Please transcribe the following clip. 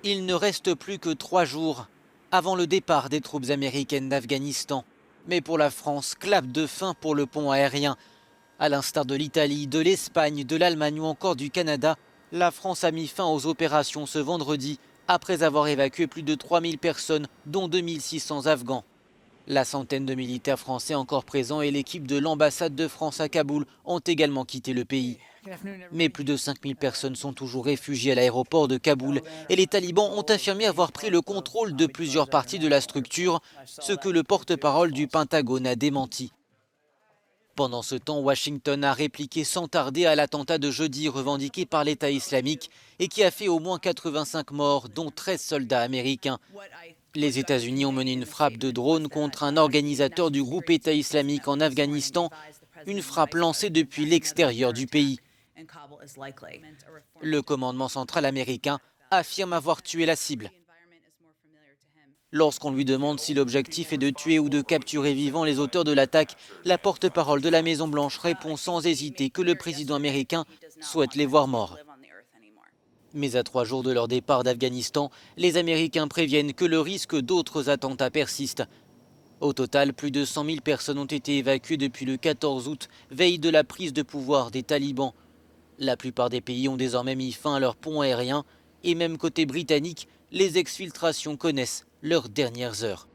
Il ne reste plus que 3 jours avant le départ des troupes américaines d'Afghanistan. Mais pour la France, clap de fin pour le pont aérien. À l'instar de l'Italie, de l'Espagne, de l'Allemagne ou encore du Canada, la France a mis fin aux opérations ce vendredi après avoir évacué plus de 3000 personnes, dont 2600 Afghans. La centaine de militaires français encore présents et l'équipe de l'ambassade de France à Kaboul ont également quitté le pays. Mais plus de 5000 personnes sont toujours réfugiées à l'aéroport de Kaboul et les talibans ont affirmé avoir pris le contrôle de plusieurs parties de la structure, ce que le porte-parole du Pentagone a démenti. Pendant ce temps, Washington a répliqué sans tarder à l'attentat de jeudi revendiqué par l'État islamique et qui a fait au moins 85 morts, dont 13 soldats américains. Les États-Unis ont mené une frappe de drone contre un organisateur du groupe État islamique en Afghanistan, une frappe lancée depuis l'extérieur du pays. Le commandement central américain affirme avoir tué la cible. Lorsqu'on lui demande si l'objectif est de tuer ou de capturer vivants les auteurs de l'attaque, la porte-parole de la Maison-Blanche répond sans hésiter que le président américain souhaite les voir morts. Mais à 3 jours de leur départ d'Afghanistan, les Américains préviennent que le risque d'autres attentats persiste. Au total, plus de 100 000 personnes ont été évacuées depuis le 14 août, veille de la prise de pouvoir des talibans. La plupart des pays ont désormais mis fin à leur pont aérien et même côté britannique, les exfiltrations connaissent leurs dernières heures.